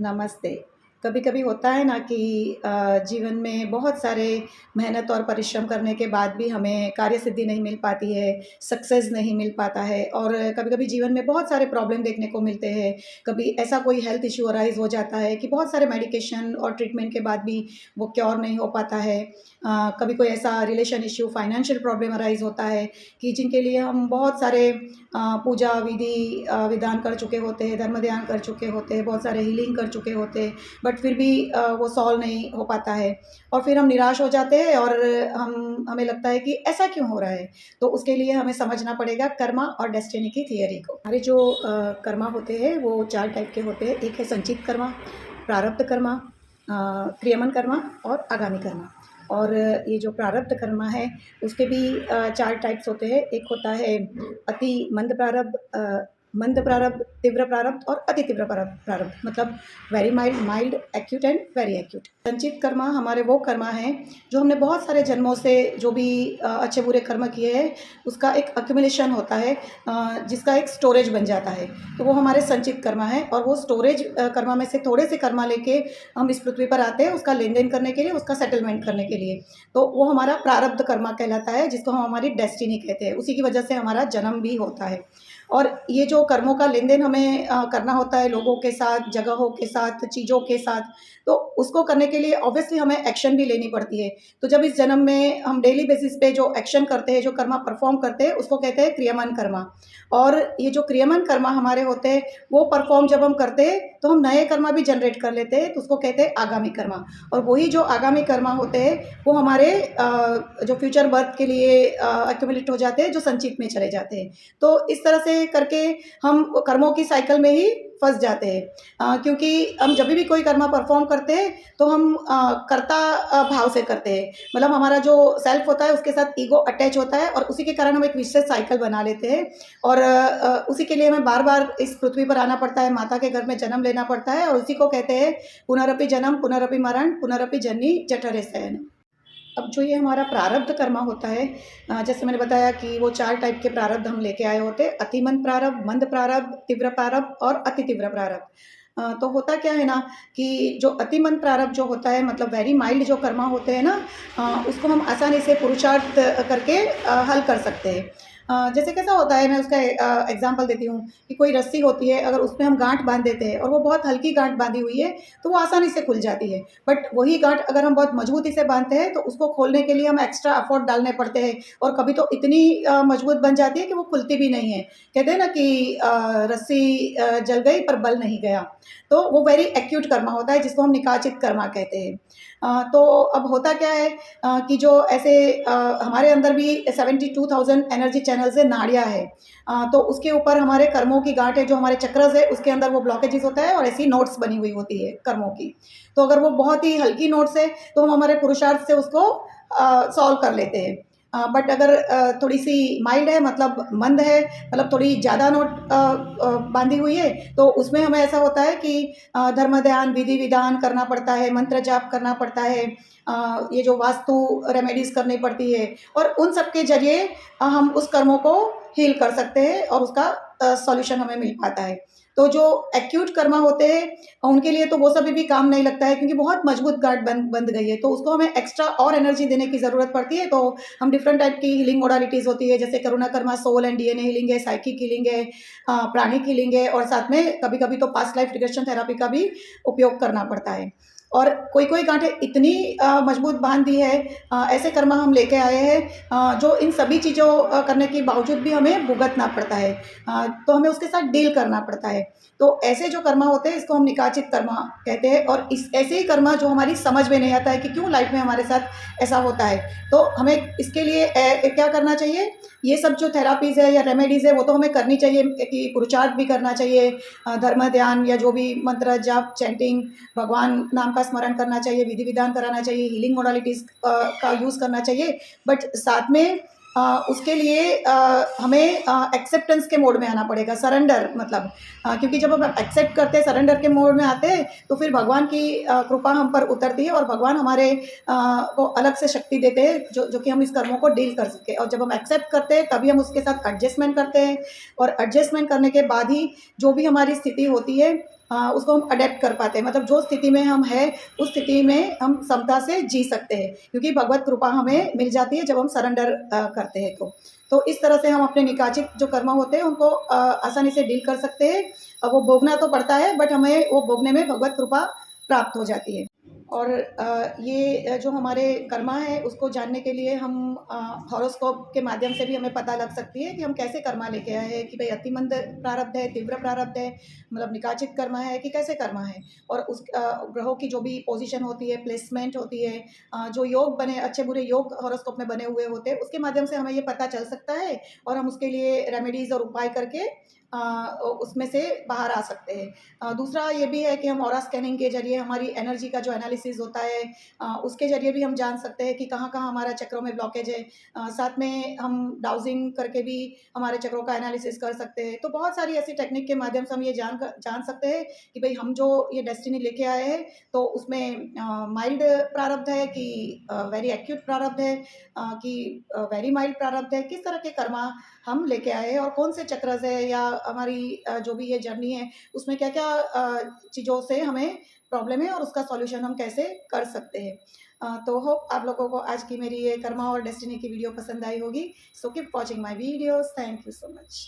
नमस्ते। कभी-कभी होता है ना कि जीवन में बहुत सारे मेहनत और परिश्रम करने के बाद भी हमें कार्यसिद्धि नहीं मिल पाती है, सक्सेस नहीं मिल पाता है और कभी-कभी जीवन में बहुत सारे प्रॉब्लम देखने को मिलते हैं। कभी ऐसा कोई हेल्थ इश्यू अराइज़ हो जाता है कि बहुत सारे मेडिकेशन और ट्रीटमेंट के बाद भी वो क्योर नहीं हो पाता है। कभी कोई ऐसा relation issue, financial problem arise होता है कि जिनके लिए हम बहुत सारे पूजा विधि विधान कर चुके होते हैं, धर्म ध्यान कर चुके होते हैं, बहुत सारे हीलिंग कर चुके होते हैं, बट फिर भी वो सॉल्व नहीं हो पाता है और फिर हम निराश हो जाते हैं और हमें लगता है कि ऐसा क्यों हो रहा है? तो उसके लिए हमें समझना पड़ेगा कर्मा और डेस्टिनी की थियरी को। हमारे जो कर्मा होते हैं वो 4 टाइप के होते हैं। एक है संचित कर्मा, प्रारब्ध कर्मा, क्रियमन कर्मा और आगामी कर्मा। और ये जो प्रारब्ध कर्मा है उसके भी 4 टाइप्स होते हैं। एक होता है अति मंद प्रारब्ध, तीव्र प्रारब्ध और अति तीव्र प्रारब्ध मतलब very mild, mild, acute and very acute. संचित कर्मा हमारे वो कर्मा हैं जो हमने बहुत सारे जन्मों से जो भी अच्छे बुरे कर्म किए हैं उसका एक अक्यूमुलेशन होता है, जिसका एक स्टोरेज बन जाता है। तो वो हमारे संचित कर्मा है और वो स्टोरेज कर्मा में से थोड़े से कर्मा लेके हम इस पृथ्वी पर आते हैं उसका लेन देन करने के लिए, उसका सेटलमेंट करने के लिए। तो वो हमारा प्रारब्ध कर्मा कहलाता है, जिसको हम हमारी डेस्टिनी कहते हैं। उसी की वजह से हमारा जन्म भी होता है। और ये जो कर्मों का लेन-देन हमें करना होता है लोगों के साथ, जगहों के साथ, चीज़ों के साथ, तो उसको करने के लिए ऑब्वियसली हमें एक्शन भी लेनी पड़ती है। तो जब इस जन्म में हम डेली बेसिस पे जो एक्शन करते हैं, जो कर्मा परफ़ॉर्म करते हैं, उसको कहते हैं क्रियमान कर्मा। और ये जो क्रियमान कर्मा हमारे होते हैं, वो परफ़ॉर्म जब हम करते हैं, तो हम नए कर्मा भी जनरेट कर लेते हैं, तो उसको कहते हैं आगामी कर्मा। और वही जो आगामी कर्मा होते हैं, वो हमारे जो फ्यूचर बर्थ के लिए एक्यूमुलेट हो जाते हैं, जो संचित में चले जाते हैं। तो इस तरह से करके हम कर्मों की साइकिल में ही फँस जाते हैं, क्योंकि हम जब भी कोई कर्म परफ़ॉर्म करते हैं तो हम कर्ता भाव से करते हैं। मतलब हमारा जो सेल्फ होता है उसके साथ ईगो अटैच होता है और उसी के कारण हम एक विशेष साइकिल बना लेते हैं और उसी के लिए हमें बार-बार इस पृथ्वी पर आना पड़ता है, माता के गर्भ में जन्म लेना पड़ता है और उसी को कहते हैं पुनरपि जन्म, पुनरपि मरण, पुनरपि जननी जठरे शयन। अब जो ये हमारा प्रारब्ध कर्मा होता है, जैसे मैंने बताया कि वो 4 टाइप के प्रारब्ध हम लेके आए होते हैं, अतिमंद प्रारब्ध, मंद प्रारब्ध, तीव्र प्रारब्ध और अति तीव्र प्रारब्ध। तो होता क्या है ना कि जो अतिमंद प्रारब्ध जो होता है मतलब वेरी माइल्ड जो कर्मा होते हैं ना, उसको हम आसानी से पुरुषार्थ करके हल कर सकते हैं। जैसे कैसा होता है, मैं उसका एग्ज़ाम्पल देती हूँ कि कोई रस्सी होती है, अगर उसमें हम गाँठ बाँध देते हैं और वो बहुत हल्की गाँठ बाँधी हुई है, तो वो आसानी से खुल जाती है। बट वही गाँठ अगर हम बहुत मजबूती से बाँधते हैं, तो उसको खोलने के लिए हम एक्स्ट्रा एफर्ट डालने पड़ते हैं और कभी तो इतनी मजबूत बन जाती है कि वो खुलती भी नहीं है। कहते हैं ना कि रस्सी जल गई पर बल नहीं गया। तो वो वेरी एक्यूट कर्मा होता है जिसको हम निकाचित कर्मा कहते हैं। तो अब होता क्या है कि जो ऐसे हमारे अंदर भी 72,000 एनर्जी चैनल्स है, नाड़ियाँ है। तो उसके ऊपर हमारे कर्मों की गाँठ है, जो हमारे चक्रस है, उसके अंदर वो ब्लॉकेजेस होता है और ऐसी नोट्स बनी हुई होती है कर्मों की। तो अगर वो बहुत ही हल्की नोट्स है, तो हम हमारे पुरुषार्थ से उसको सॉल्व कर लेते हैं। बट अगर थोड़ी-सी माइल्ड है मतलब मंद है, मतलब थोड़ी ज़्यादा नोट बाँधी हुई है, तो उसमें हमें ऐसा होता है कि धर्म ध्यान, विधि-विधान करना पड़ता है, मंत्र जाप करना पड़ता है, ये जो वास्तु रेमेडीज़ करनी पड़ती है और उन सब के ज़रिए हम उस कर्मों को हील कर सकते हैं और उसका सॉल्यूशन हमें मिल पाता है। तो जो एक्यूट कर्मा होते हैं, उनके लिए तो वो सब भी काम नहीं लगता है क्योंकि बहुत मजबूत गाँठ बंध गई है, तो उसको हमें एक्स्ट्रा और एनर्जी देने की ज़रूरत पड़ती है। तो हम डिफरेंट टाइप की हीलिंग मोडालिटीज़ होती है, जैसे Karuna karma, soul and DNA healing है, साइकिक हीलिंग है, प्राणिक हीलिंग है और साथ में कभी-कभी तो पास्ट लाइफ रिग्रेशन थेरेपी का भी उपयोग करना पड़ता है। और कोई-कोई गाँठें इतनी मजबूत बाँध दी है, ऐसे कर्मा हम लेके आए हैं जो इन सभी चीज़ों करने के बावजूद भी हमें भुगतना पड़ता है। तो हमें उसके साथ डील करना पड़ता है। तो ऐसे जो कर्मा होते हैं इसको हम निकाचित कर्मा कहते हैं और इस ऐसे ही कर्मा जो हमारी समझ में नहीं आता है कि क्यों लाइफ में हमारे साथ ऐसा होता है। तो हमें इसके लिए क्या करना चाहिए, ये सब जो थेरापीज़ है या रेमेडीज़ है वो तो हमें करनी चाहिए कि पुरुषार्थ भी करना चाहिए, धर्म ध्यान या जो भी मंत्र जाप, चैंटिंग, भगवान नाम का स्मरण करना चाहिए, विधि-विधान कराना चाहिए, हीलिंग मोडालिटीज़ का यूज़ करना चाहिए। बट साथ में उसके लिए हमें एक्सेप्टेंस के मोड में आना पड़ेगा, सरेंडर मतलब, क्योंकि जब हम एक्सेप्ट करते हैं, सरेंडर के मोड में आते हैं, तो फिर भगवान की कृपा हम पर उतरती है और भगवान हमारे को अलग से शक्ति देते हैं जो कि हम इस कर्मों को डील कर सकें। और जब हम एक्सेप्ट करते हैं तभी हम उसके साथ एडजस्टमेंट करते हैं और एडजस्टमेंट करने के बाद ही जो भी हमारी स्थिति होती है उसको हम अडेप्ट कर पाते हैं, मतलब जो स्थिति में हम हैं, उस स्थिति में हम समता से जी सकते हैं, क्योंकि भगवत कृपा हमें मिल जाती है जब हम सरेंडर करते हैं तो इस तरह से हम अपने निकाचित जो कर्म होते हैं उनको आसानी से डील कर सकते हैं। वो भोगना तो पड़ता है, बट हमें वो भोगने में भगवत कृपा प्राप्त हो जाती है। और ये जो हमारे कर्मा है उसको जानने के लिए हम हॉरोस्कोप के माध्यम से भी हमें पता लग सकती है कि हम कैसे कर्मा लेके आए हैं, कि भाई अतिमंद प्रारब्ध है, तीव्र प्रारब्ध है, मतलब निकाचित कर्मा है कि कैसे कर्मा है। और उस ग्रहों की जो भी पोजीशन होती है, प्लेसमेंट होती है, जो योग बने, अच्छे बुरे योग हॉरोस्कोप में बने हुए होते हैं, उसके माध्यम से हमें ये पता चल सकता है और हम उसके लिए रेमेडीज और उपाय करके उसमें से बाहर आ सकते हैं। दूसरा ये भी है कि हम ऑरा स्कैनिंग के ज़रिए हमारी एनर्जी का जो एनालिसिस होता है, उसके ज़रिए भी हम जान सकते हैं कि कहाँ-कहाँ हमारा चक्रों में ब्लॉकेज है। साथ में हम डाउजिंग करके भी हमारे चक्रों का एनालिसिस कर सकते हैं। तो बहुत सारी ऐसी टेक्निक के माध्यम से हम ये जान सकते हैं कि भई हम जो ये डेस्टिनी लेके आए हैं, तो उसमें माइल्ड प्रारब्ध है कि वेरी एक्यूट प्रारब्ध है, कि वेरी माइल्ड प्रारब्ध है, किस तरह के कर्मा हम लेके आए हैं और कौन से चक्रज है या हमारी जो भी ये जर्नी है उसमें क्या-क्या चीज़ों से हमें प्रॉब्लम है और उसका सॉल्यूशन हम कैसे कर सकते हैं। तो होप आप लोगों को आज की मेरी ये कर्मा और डेस्टिनी की वीडियो पसंद आई होगी। So keep watching my videos. Thank you so much.